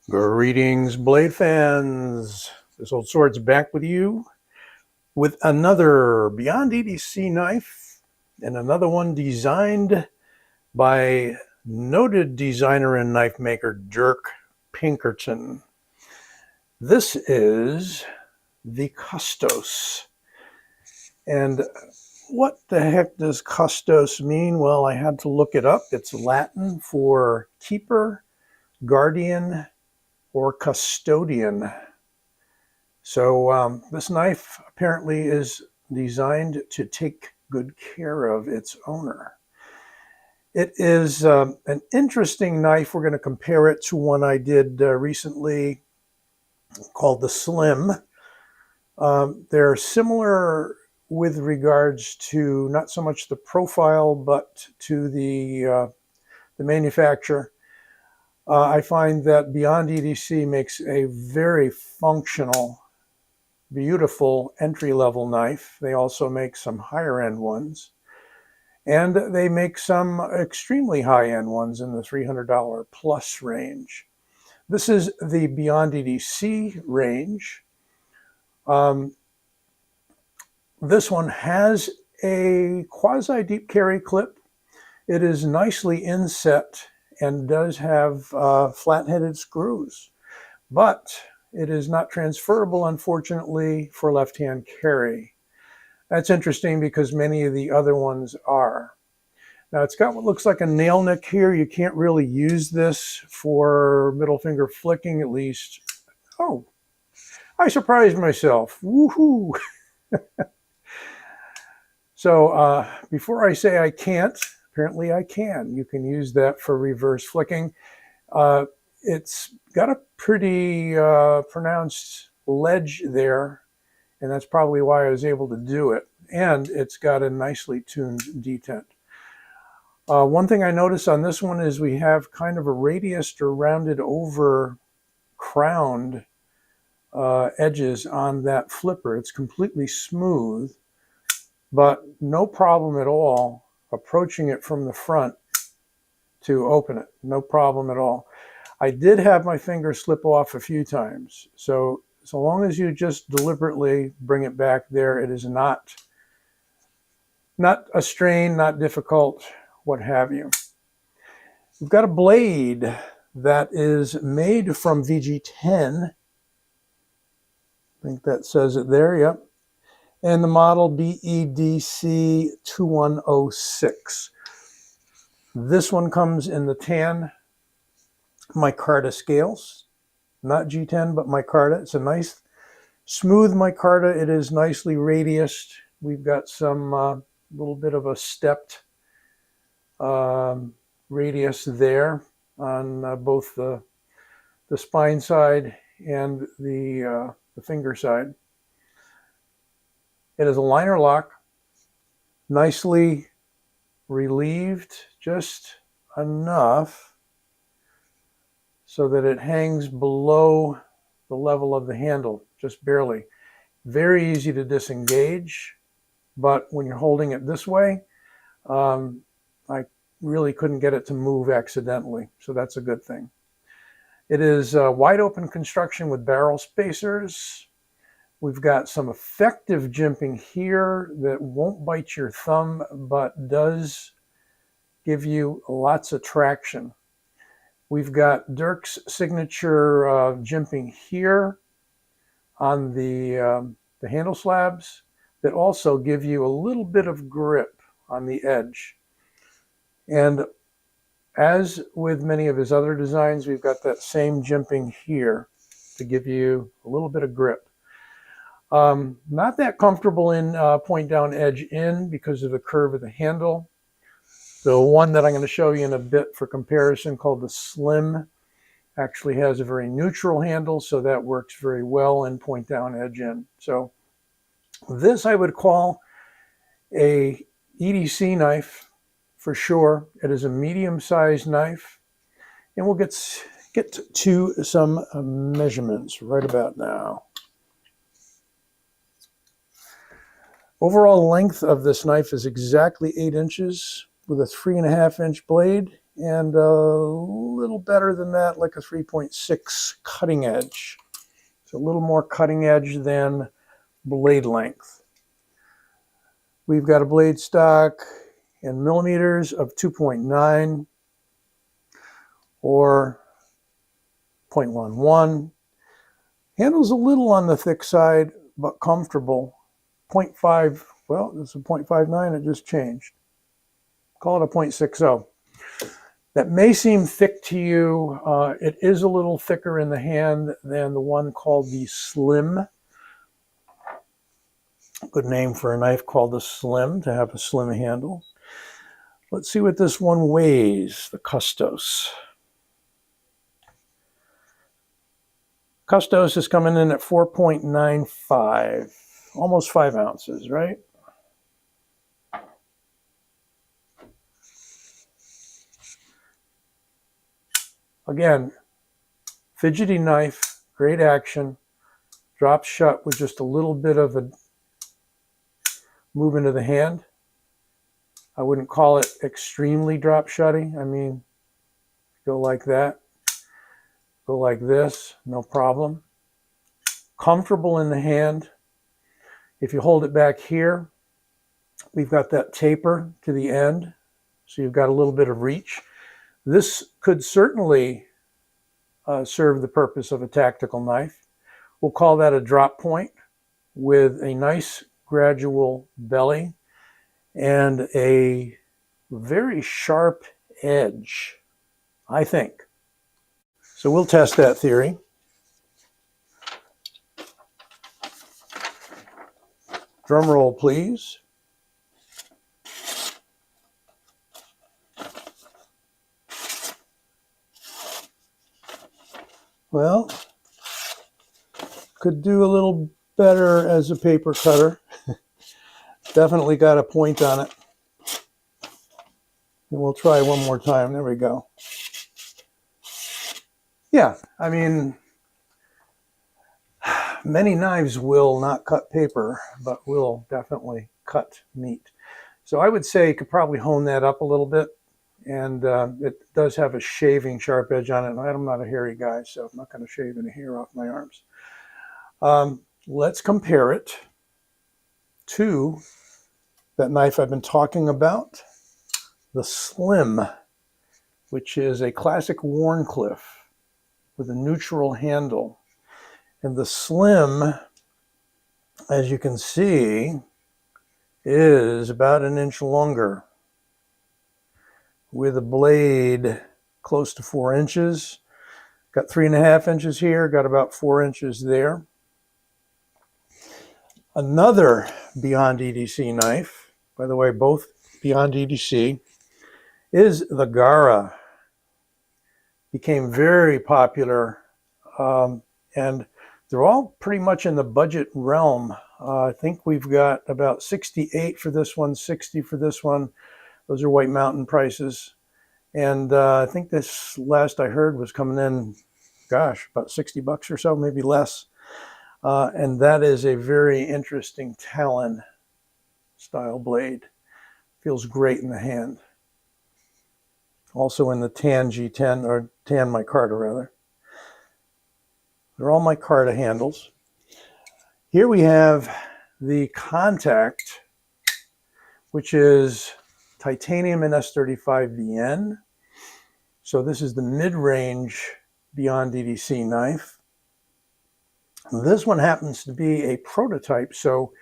Greetings, blade fans. This old sword's back with you with another Beyond EDC knife and another one designed by noted designer and knife maker Dirk Pinkerton. This is the Custos. And what the heck does Custos mean? Well, I had to look it up. It's Latin for keeper, guardian, or custodian. So this knife apparently is designed to take good care of its owner. It is an interesting knife. We're going to compare it to one I did recently called the Slim. They're similar with regards to not so much the profile, but to the manufacturer. I find that Beyond EDC makes a very functional, beautiful entry-level knife. They also make some higher-end ones. And they make some extremely high-end ones in the $300 plus range. This is the Beyond EDC range. This one has a quasi-deep carry clip. It is nicely inset and does have flat-headed screws, but it is not transferable, unfortunately, for left-hand carry. That's interesting because many of the other ones are. Now, it's got what looks like a nail nick here. You can't really use this for middle finger flicking, at least. Oh, I surprised myself. Woohoo! So before I say I can't, apparently I can. You can use that for reverse flicking. It's got a pretty pronounced ledge there, and that's probably why I was able to do it. And it's got a nicely tuned detent. One thing I noticed on this one is we have kind of a radiused or rounded over crowned edges on that flipper. It's completely smooth, but no problem at all approaching it from the front to open it. No problem at all. I did have my finger slip off a few times. So long as you just deliberately bring it back there, it is not a strain, not difficult, what have you. We've got a blade that is made from VG10. I think that says it there, yep. And the model BEDC 2106. This one comes in the tan micarta scales, not G10, but micarta. It's a nice, smooth micarta. It is nicely radiused. We've got some little bit of a stepped radius there on both the spine side and the finger side. It is a liner lock, nicely relieved, just enough so that it hangs below the level of the handle, just barely. Very easy to disengage, but when you're holding it this way, I really couldn't get it to move accidentally, so that's a good thing. It is wide open construction with barrel spacers. We've got some effective jimping here that won't bite your thumb, but does give you lots of traction. We've got Dirk's signature jimping here on the handle slabs that also give you a little bit of grip on the edge. And as with many of his other designs, we've got that same jimping here to give you a little bit of grip. Not that comfortable in point down edge in because of the curve of the handle. The one that I'm going to show you in a bit for comparison, called the Slim, actually has a very neutral handle, so that works very well in point down edge in. So this I would call a EDC knife for sure. It is a medium-sized knife, and we'll get to some measurements right about now. Overall length of this knife is exactly 8 inches with a 3.5-inch blade and a little better than that, like a 3.6 cutting edge. It's a little more cutting edge than blade length. We've got a blade stock in millimeters of 2.9 or 0.11. Handle's a little on the thick side, but comfortable. 0.5, well, this is a 0.59, it just changed. Call it a 0.60. That may seem thick to you. It is a little thicker in the hand than the one called the Slim. Good name for a knife called the Slim, to have a slim handle. Let's see what this one weighs, the Custos. Custos is coming in at 4.95, almost 5 ounces, right? Again, fidgety knife, great action, drops shut with just a little bit of a movement of the hand. I wouldn't call it extremely drop shutty. I mean, go like that, go like this, no problem. Comfortable in the hand. If you hold it back here, we've got that taper to the end, so you've got a little bit of reach. This could certainly serve the purpose of a tactical knife. We'll call that a drop point with a nice gradual belly and a very sharp edge, I think. So we'll test that theory. Drum roll, please. Well, could do a little better as a paper cutter. Definitely got a point on it. And we'll try one more time. There we go. Yeah, I mean, many knives will not cut paper, but will definitely cut meat. So I would say you could probably hone that up a little bit. And it does have a shaving sharp edge on it. And I'm not a hairy guy, so I'm not going to shave any hair off my arms. Let's compare it to that knife I've been talking about, the Slim, which is a classic Wharncliffe with a neutral handle. And the Slim, as you can see, is about 1 inch longer, with a blade close to 4 inches. Got 3.5 inches here, got about 4 inches there. Another Beyond EDC knife, by the way, both Beyond EDC, is the Gara. Became very popular, and they're all pretty much in the budget realm. I think we've got about 68 for this one, 60 for this one. Those are White Mountain prices. And I think this last I heard was coming in, gosh, about 60 bucks or so, maybe less. And that is a very interesting Talon style blade. Feels great in the hand. Also in the Tan G10, or Tan micarta rather. They're all micarta handles. Here we have the Contact, which is titanium and S35VN. So this is the mid-range Beyond EDC knife. This one happens to be a prototype. So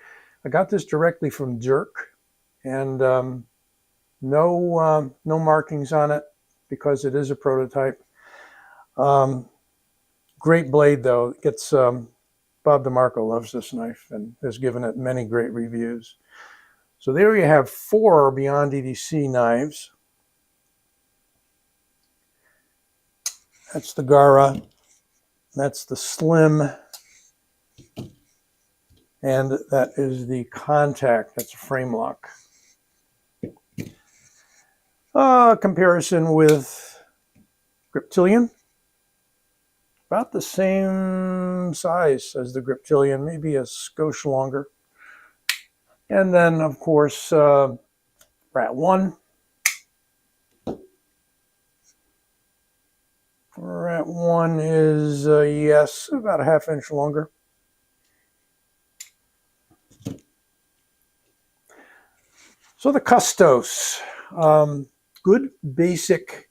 I got this directly from Dirk, and no markings on it because it is a prototype. Great blade though. It gets, Bob DeMarco loves this knife and has given it many great reviews. So there you have 4 Beyond EDC knives. That's the Gara, that's the Slim, and that is the Contact. That's a frame lock. Comparison with Griptilian. About the same size as the Griptilian, maybe a skosh longer. And then, of course, Rat 1. That one is, yes, about a ½ inch longer. So the Custos, good basic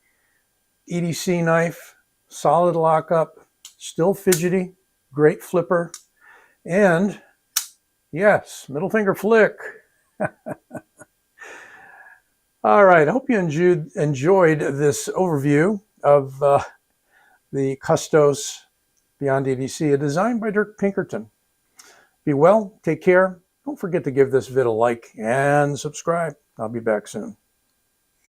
EDC knife, solid lockup, still fidgety, great flipper, and yes, middle finger flick. All right, I hope you enjoyed this overview of the Custos Beyond EDC, a design by Dirk Pinkerton. Be well, take care. Don't forget to give this vid a like and subscribe. I'll be back soon.